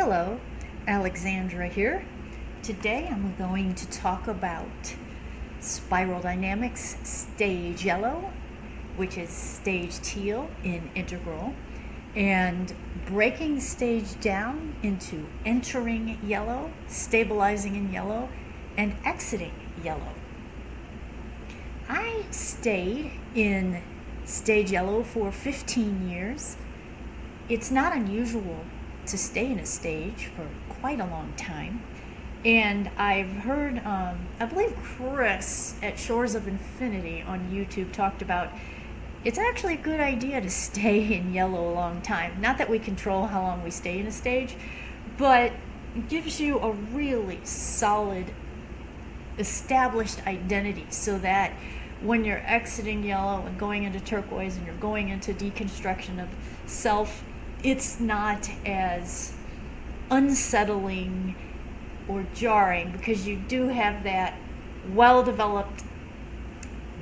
Hello, Alexandra here. Today I'm going to talk about spiral dynamics stage yellow, which is stage teal in integral, and breaking stage down into entering yellow, stabilizing in yellow, and exiting yellow. I stayed in stage yellow for 15 years. It's not unusual to stay in a stage for quite a long time. And I've heard, I believe Chris at Shores of Infinity on YouTube talked about it's actually a good idea to stay in yellow a long time. Not that we control how long we stay in a stage, but it gives you a really solid, established identity so that when you're exiting yellow and going into turquoise and you're going into deconstruction of self, it's not as unsettling or jarring because you do have that well-developed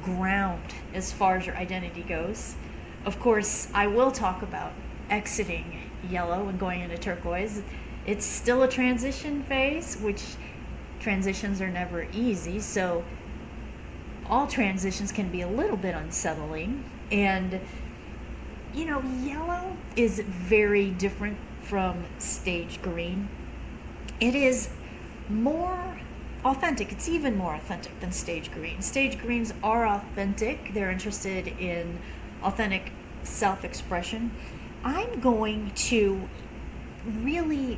ground as far as your identity goes. Of course, I will talk about exiting yellow and going into turquoise. It's still a transition phase, which transitions are never easy, so all transitions can be a little bit unsettling. And yellow is very different from stage green. It is more authentic. It's even more authentic than stage green. Stage greens are authentic. They're interested in authentic self-expression. I'm going to really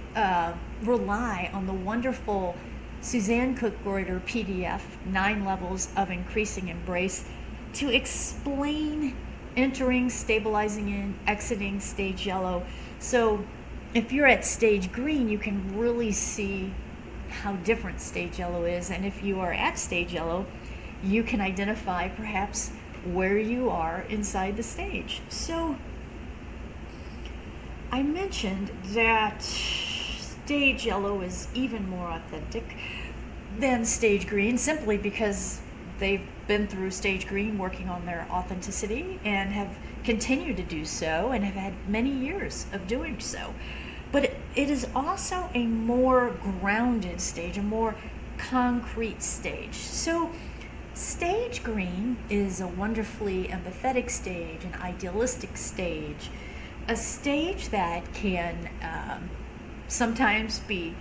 rely on the wonderful Suzanne Cook-Greuter PDF, 9 Levels of Increasing Embrace, to explain entering, stabilizing in, exiting stage yellow. So if you're at stage green, you can really see how different stage yellow is. And if you are at stage yellow, you can identify perhaps where you are inside the stage. So I mentioned that stage yellow is even more authentic than stage green simply because they've been through stage green working on their authenticity and have continued to do so and have had many years of doing so. But it is also a more grounded stage, a more concrete stage. So stage green is a wonderfully empathetic stage, an idealistic stage, a stage that can sometimes be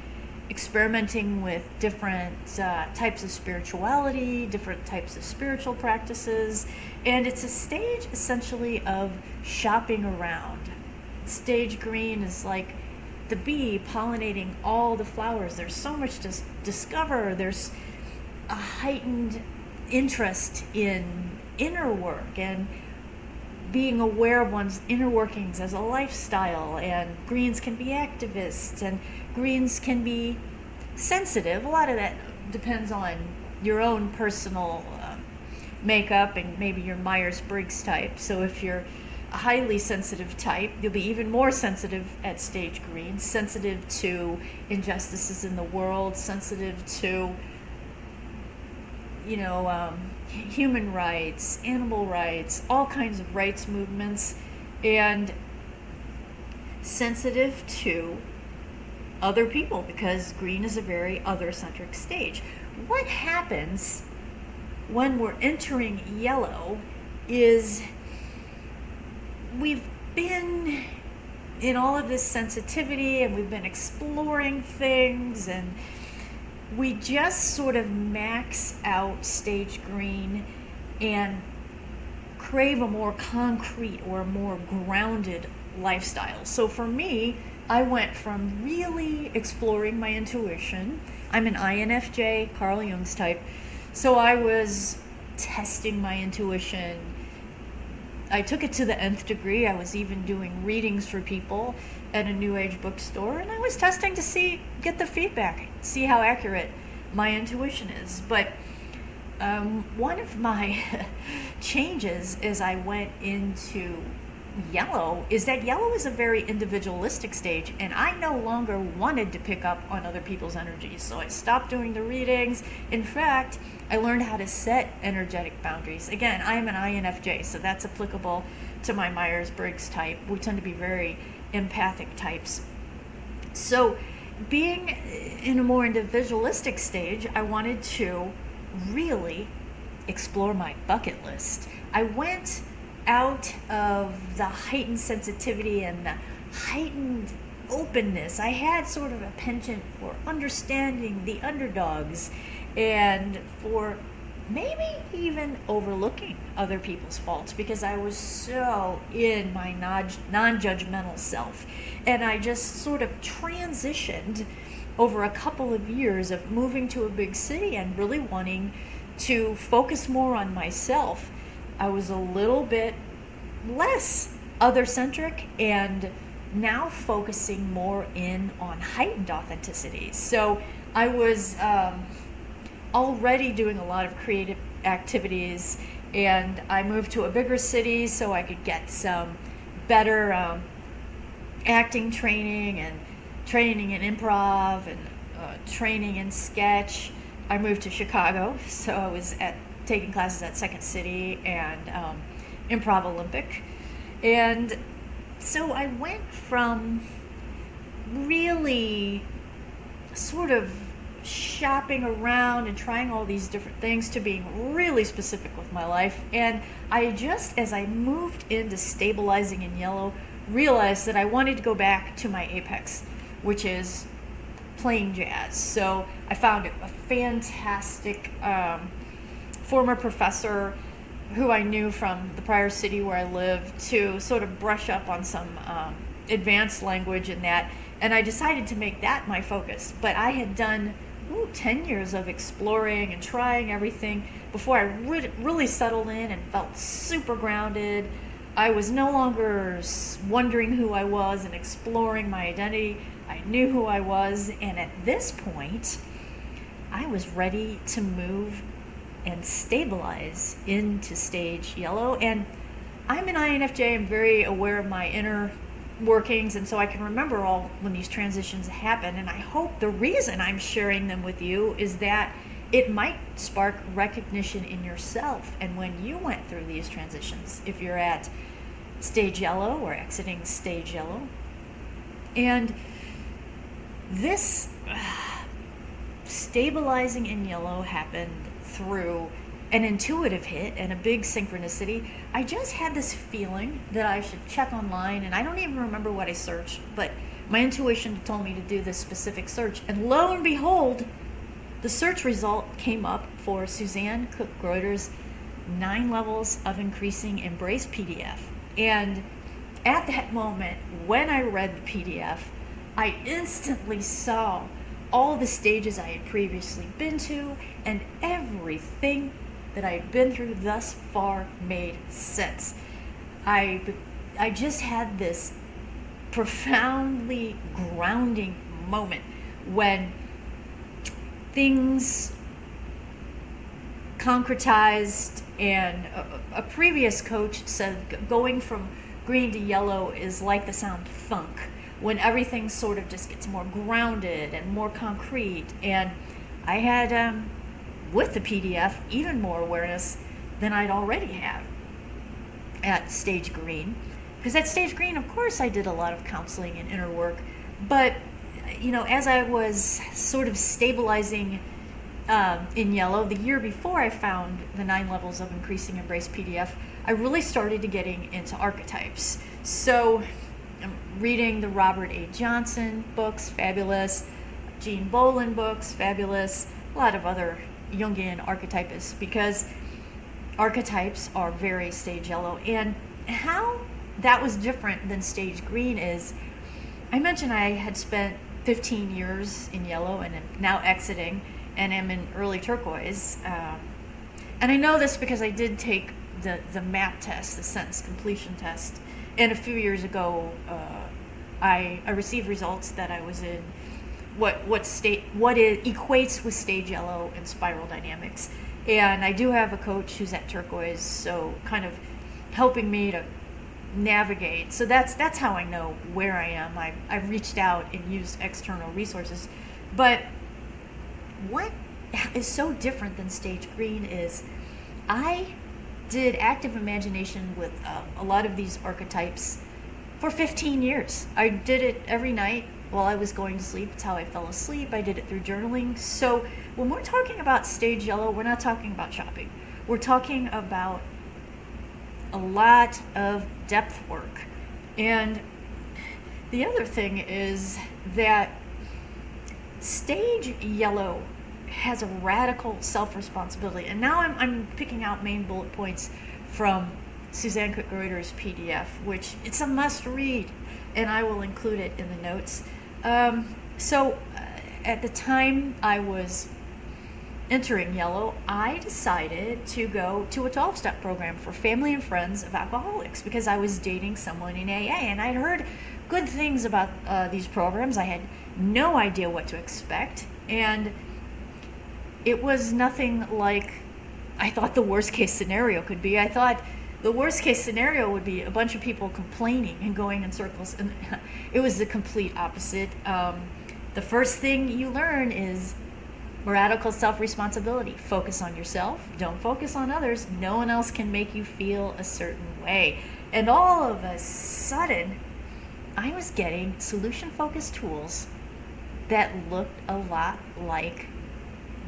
experimenting with different types of spirituality, different types of spiritual practices, and it's a stage essentially of shopping around. Stage green is like the bee pollinating all the flowers. There's so much to discover. There's a heightened interest in inner work and being aware of one's inner workings as a lifestyle, and greens can be activists and greens can be sensitive. A lot of that depends on your own personal makeup and maybe your Myers-Briggs type. So if you're a highly sensitive type, you'll be even more sensitive at stage green, sensitive to injustices in the world, sensitive to human rights, animal rights, all kinds of rights movements, and sensitive to other people because green is a very other-centric stage. What happens when we're entering yellow is we've been in all of this sensitivity and we've been exploring things, and we just sort of max out stage green and crave a more concrete or a more grounded lifestyle. So for me, I went from really exploring my intuition. I'm an INFJ, Carl Jung's type, so I was testing my intuition. I took it to the nth degree. I was even doing readings for people at a New Age bookstore, and I was testing to get the feedback, see how accurate my intuition is. But one of my changes as I went into yellow is that yellow is a very individualistic stage, and I no longer wanted to pick up on other people's energies, so I stopped doing the readings. In fact, I learned how to set energetic boundaries. Again, I'm an INFJ, so that's applicable to my Myers-Briggs type. We tend to be very empathic types. So being in a more individualistic stage, I wanted to really explore my bucket list. I went out of the heightened sensitivity and the heightened openness. I had sort of a penchant for understanding the underdogs and for maybe even overlooking other people's faults, because I was so in my non-judgmental self. And I just sort of transitioned over a couple of years of moving to a big city and really wanting to focus more on myself. I was a little bit less other-centric and now focusing more in on heightened authenticity. So I was already doing a lot of creative activities, and I moved to a bigger city so I could get some better acting training and training in improv and training in sketch. I moved to Chicago, so I was taking classes at Second City and Improv Olympic. And so I went from really sort of shopping around and trying all these different things to being really specific with my life. And I just, as I moved into stabilizing in yellow, realized that I wanted to go back to my apex, which is playing jazz. So I found a fantastic former professor who I knew from the prior city where I lived to sort of brush up on some advanced language in that. And I decided to make that my focus. But I had done 10 years of exploring and trying everything before I really settled in and felt super grounded. I was no longer wondering who I was and exploring my identity. I knew who I was, and at this point, I was ready to move and stabilize into stage yellow. And I'm an INFJ. I'm very aware of my inner workings, and so I can remember all when these transitions happen. And I hope the reason I'm sharing them with you is that it might spark recognition in yourself. And when you went through these transitions, if you're at stage yellow or exiting stage yellow, and this stabilizing in yellow happened through an intuitive hit and a big synchronicity. I just had this feeling that I should check online, and I don't even remember what I searched, but my intuition told me to do this specific search. And lo and behold, the search result came up for Suzanne Cook-Greuter's 9 Levels of Increasing Embrace PDF. And at that moment, when I read the PDF, I instantly saw all the stages I had previously been to, and everything that I had been through thus far made sense. I just had this profoundly grounding moment when things concretized, and a previous coach said going from green to yellow is like the sound funk, when everything sort of just gets more grounded and more concrete. And I had, with the PDF, even more awareness than I'd already had at stage green. Because at stage green, of course, I did a lot of counseling and inner work. But, as I was sort of stabilizing in yellow, the year before I found the 9 Levels of Increasing Embrace PDF, I really started to getting into archetypes. So I'm reading the Robert A. Johnson books, fabulous. Jean Bolin books, fabulous. A lot of other Jungian archetypists, because archetypes are very stage yellow. And how that was different than stage green is, I mentioned I had spent 15 years in yellow and am now exiting and am in early turquoise. And I know this because I did take the MAP test, the sentence completion test. And a few years ago, I received results that I was in what it equates with stage yellow and spiral dynamics. And I do have a coach who's at turquoise, so kind of helping me to navigate. So that's how I know where I am. I've reached out and used external resources. But what is so different than stage green is I did active imagination with a lot of these archetypes for 15 years. I did it every night while I was going to sleep. It's how I fell asleep. I did it through journaling. So when we're talking about stage yellow, we're not talking about shopping. We're talking about a lot of depth work. And the other thing is that stage yellow has a radical self-responsibility. And now I'm picking out main bullet points from Suzanne Cook-Greuter's PDF, which it's a must read, and I will include it in the notes. At the time I was entering yellow, I decided to go to a 12-step program for family and friends of alcoholics because I was dating someone in AA, and I'd heard good things about these programs. I had no idea what to expect, and it was nothing like I thought the worst case scenario could be. I thought the worst case scenario would be a bunch of people complaining and going in circles, and it was the complete opposite. The first thing you learn is radical self-responsibility. Focus on yourself. Don't focus on others. No one else can make you feel a certain way. And all of a sudden, I was getting solution-focused tools that looked a lot like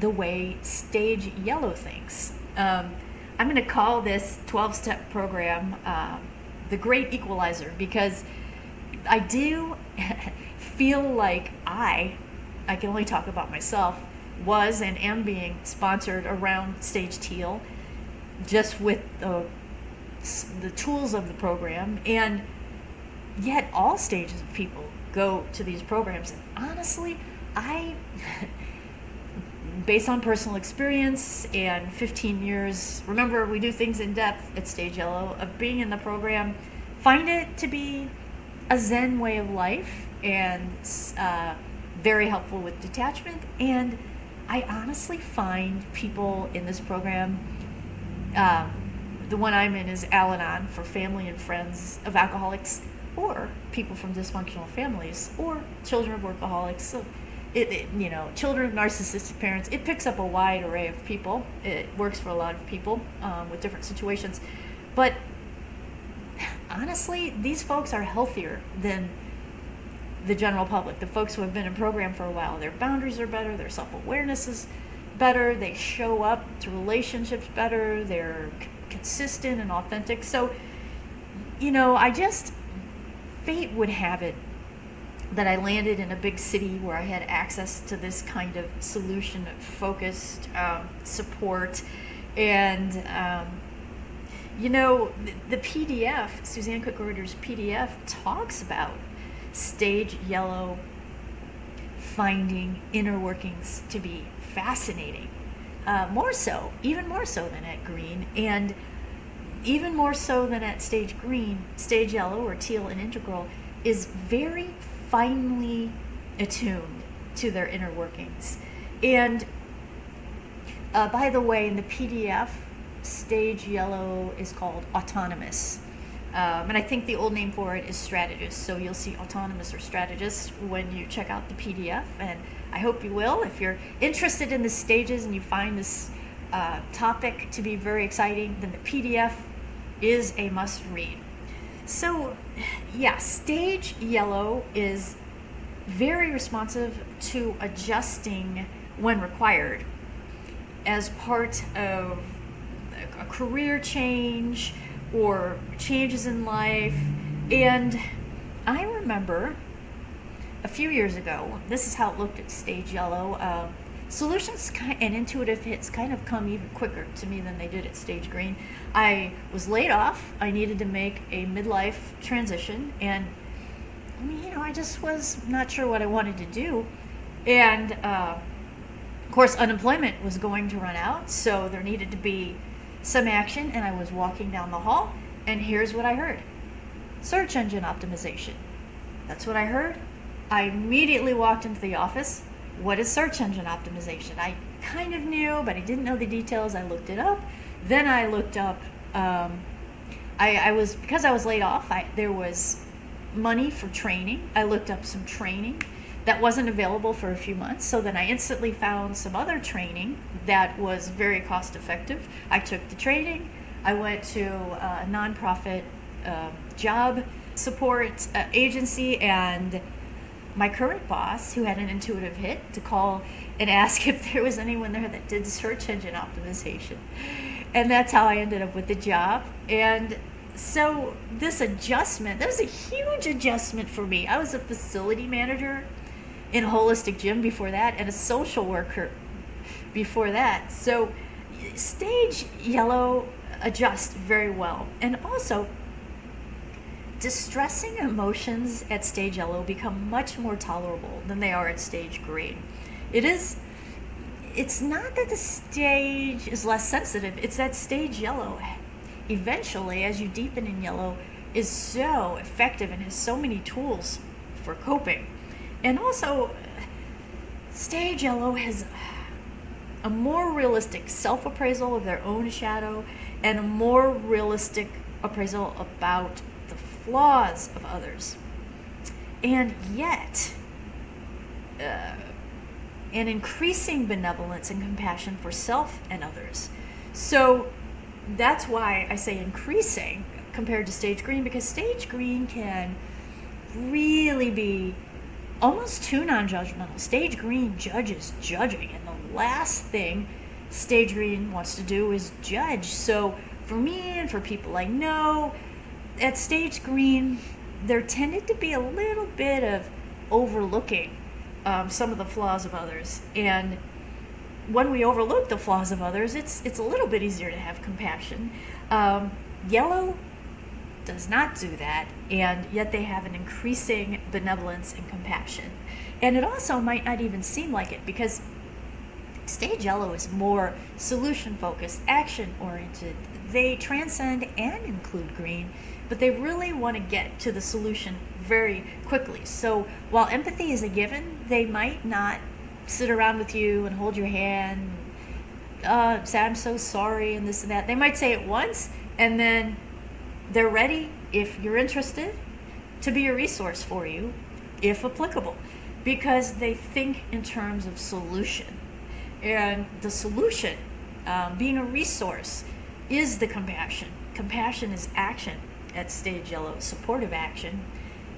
the way stage yellow thinks. I'm going to call this 12-step program the Great Equalizer, because I do feel like I can only talk about myself, was and am being sponsored around stage Teal, just with the tools of the program, and yet all stages of people go to these programs. And honestly, based on personal experience and 15 years, remember we do things in depth at Stage Yellow, of being in the program, find it to be a Zen way of life and very helpful with detachment. And I honestly find people in this program, the one I'm in is Al-Anon for family and friends of alcoholics, or people from dysfunctional families, or children of workaholics. So children of narcissistic parents. It picks up a wide array of people. It works for a lot of people with different situations. But honestly, these folks are healthier than the general public, the folks who have been in program for a while. Their boundaries are better, their self-awareness is better, they show up to relationships better, they're consistent and authentic. So, fate would have it that I landed in a big city where I had access to this kind of solution-focused support. And, the PDF, Suzanne Cook-Greuter's PDF, talks about stage yellow finding inner workings to be fascinating. Even more so than at green, and even more so than at stage green. Stage yellow, or teal and integral, is very finely attuned to their inner workings. And by the way, in the PDF, stage yellow is called autonomous. And I think the old name for it is strategist. So you'll see autonomous or strategist when you check out the PDF. And I hope you will. If you're interested in the stages and you find this topic to be very exciting, then the PDF is a must read. So, yeah, stage yellow is very responsive to adjusting when required as part of a career change or changes in life. And I remember a few years ago, this is how it looked at stage yellow. Solutions and intuitive hits kind of come even quicker to me than they did at stage green. I was laid off. I needed to make a midlife transition, and I just was not sure what I wanted to do. And of course, unemployment was going to run out, so there needed to be some action. And I was walking down the hall, and here's what I heard: search engine optimization. That's what I heard. I immediately walked into the office. What is search engine optimization? I kind of knew, but I didn't know the details. I looked it up. Then I looked up, because I was laid off, there was money for training. I looked up some training that wasn't available for a few months. So then I instantly found some other training that was very cost effective. I took the training. I went to a nonprofit job support agency, and my current boss, who had an intuitive hit, to call and ask if there was anyone there that did search engine optimization. And that's how I ended up with the job. And so this adjustment, that was a huge adjustment for me. I was a facility manager in a holistic gym before that, and a social worker before that. So stage yellow adjusts very well. And also, distressing emotions at stage yellow become much more tolerable than they are at stage green. It's not that the stage is less sensitive, it's that stage yellow, eventually, as you deepen in yellow, is so effective and has so many tools for coping. And also, stage yellow has a more realistic self-appraisal of their own shadow and a more realistic appraisal about the flaws of others. And yet, an increasing benevolence and compassion for self and others. So that's why I say increasing compared to stage green, because stage green can really be almost too non-judgmental. Stage green judges judging, and the last thing stage green wants to do is judge. So for me and for people I know, at stage green, there tended to be a little bit of overlooking some of the flaws of others. And when we overlook the flaws of others, it's a little bit easier to have compassion. Yellow does not do that, and yet they have an increasing benevolence and compassion. And it also might not even seem like it, because stage yellow is more solution-focused, action-oriented. They transcend and include green, but they really want to get to the solution very quickly. So while empathy is a given, they might not sit around with you and hold your hand, say, I'm so sorry, and this and that. They might say it once, and then they're ready, if you're interested, to be a resource for you, if applicable, because they think in terms of solution. And the solution, being a resource, is the compassion. Compassion is action at stage yellow, supportive action,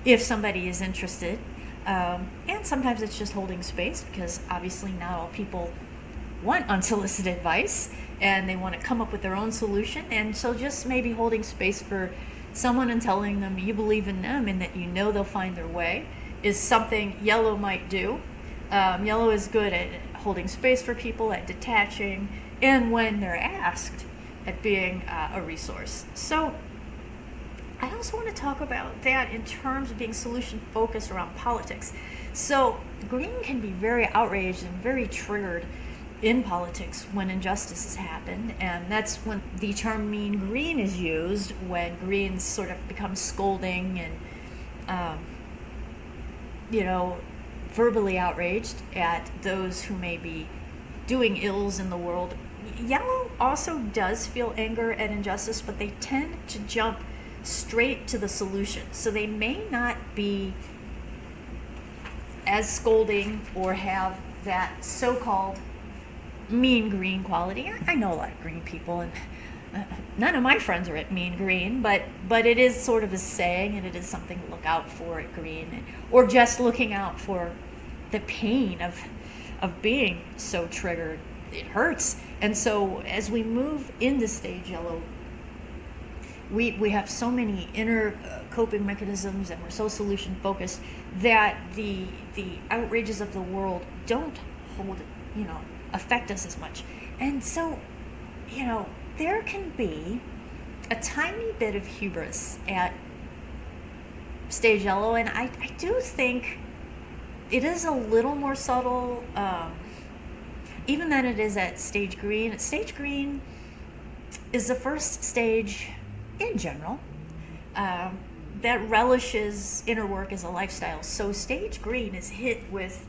if somebody is interested. And sometimes it's just holding space, because obviously not all people want unsolicited advice, and they want to come up with their own solution. And so just maybe holding space for someone and telling them you believe in them and that you know they'll find their way is something yellow might do. Yellow is good at holding space for people, at detaching, and when they're asked, at being a resource. So I also want to talk about that in terms of being solution focused around politics. So green can be very outraged and very triggered in politics when injustices happen, and that's when the term mean green is used, when greens sort of become scolding and verbally outraged at those who may be doing ills in the world. Yellow also does feel anger at injustice, but they tend to jump straight to the solution. So they may not be as scolding or have that so-called mean green quality. I know a lot of green people, and none of my friends are at mean green, but it is sort of a saying, and it is something to look out for at green, or just looking out for the pain of being so triggered. It hurts. And so as we move into stage yellow, we have so many inner coping mechanisms, and we're so solution focused that the outrages of the world don't affect us as much. And so, there can be a tiny bit of hubris at stage yellow, and I do think it is a little more subtle, even than it is at stage green. Stage green is the first stage in general that relishes inner work as a lifestyle. So stage green is hit with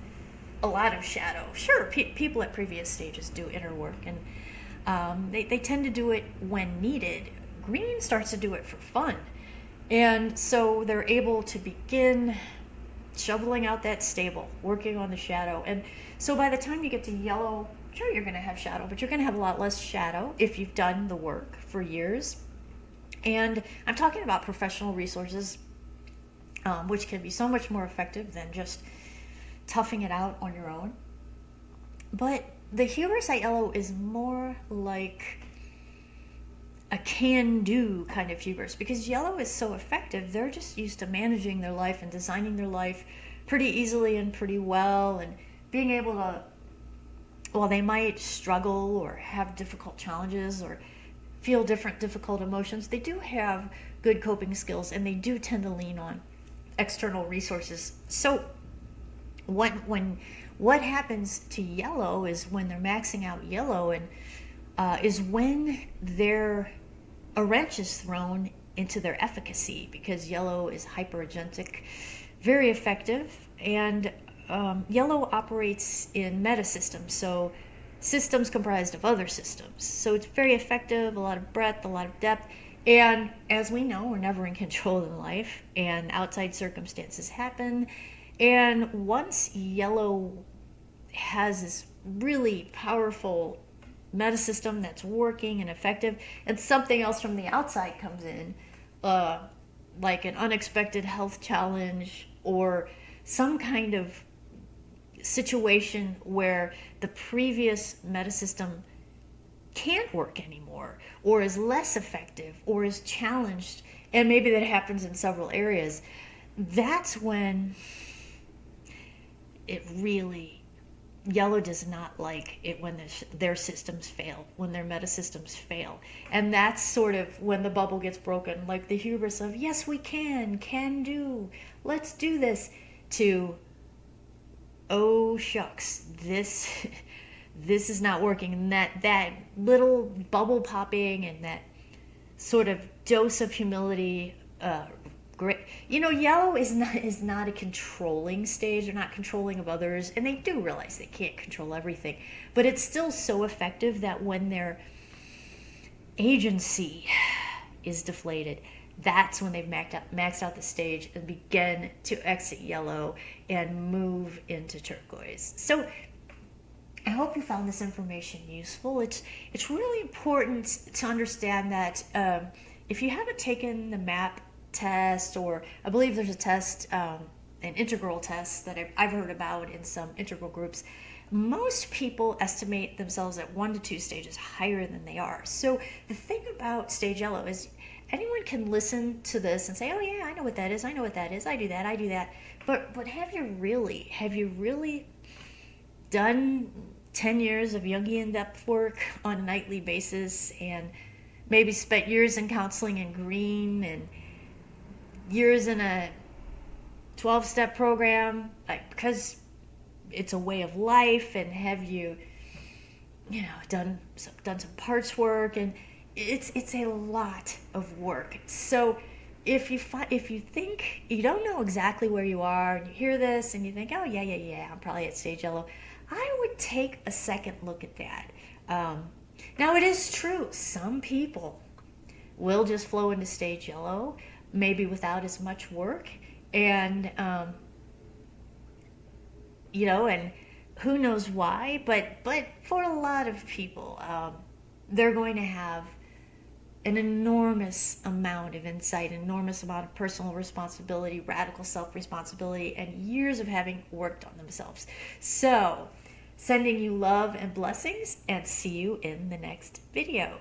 a lot of shadow. Sure, people at previous stages do inner work, and they tend to do it when needed. Green starts to do it for fun, and so they're able to begin shoveling out that stable, working on the shadow. And so by the time you get to yellow, sure, you're going to have shadow, but you're going to have a lot less shadow if you've done the work for years. And I'm talking about professional resources, which can be so much more effective than just toughing it out on your own. But the hubris yellow is more like a can-do kind of hubris, because yellow is so effective. They're just used to managing their life and designing their life pretty easily and pretty well, and being able to, while they might struggle or have difficult challenges or feel difficult emotions, they do have good coping skills, and they do tend to lean on external resources. So what happens to yellow is, when they're maxing out yellow, and is when a wrench is thrown into their efficacy, because yellow is hyperagentic, very effective, and yellow operates in metasystems, so systems comprised of other systems. So it's very effective, a lot of breadth, a lot of depth, and as we know, we're never in control in life, and outside circumstances happen. And once yellow has this really powerful metasystem that's working and effective, and something else from the outside comes in, like an unexpected health challenge or some kind of situation where the previous metasystem can't work anymore, or is less effective, or is challenged, and maybe that happens in several areas, that's when it really, yellow does not like it when their systems fail, when their metasystems fail. And that's sort of when the bubble gets broken, like the hubris of, yes, we can do, let's do this, to, oh shucks, this is not working. And that little bubble popping and that sort of dose of humility, great. Yellow is not a controlling stage. They're not controlling of others, and they do realize they can't control everything. But it's still so effective that when their agency is deflated, that's when they've maxed out the stage and begin to exit yellow and move into turquoise. So I hope you found this information useful. It's really important to understand that if you haven't taken the MAP test, or I believe there's a test, an integral test that I've heard about in some integral groups, most people estimate themselves at 1 to 2 stages higher than they are. So the thing about stage yellow is, anyone can listen to this and say, oh yeah, I know what that is, I do that. But have you really done 10 years of Jungian depth work on a nightly basis, and maybe spent years in counseling in green, and years in a 12-step program, because it's a way of life? And have you done some parts work? And it's a lot of work. So if you think you don't know exactly where you are, and you hear this and you think, oh yeah, I'm probably at stage yellow, I would take a second look at that. Now, it is true, some people will just flow into stage yellow, maybe without as much work, and and who knows why, but for a lot of people, they're going to have an enormous amount of insight, an enormous amount of personal responsibility, radical self-responsibility, and years of having worked on themselves. So, sending you love and blessings, and see you in the next video.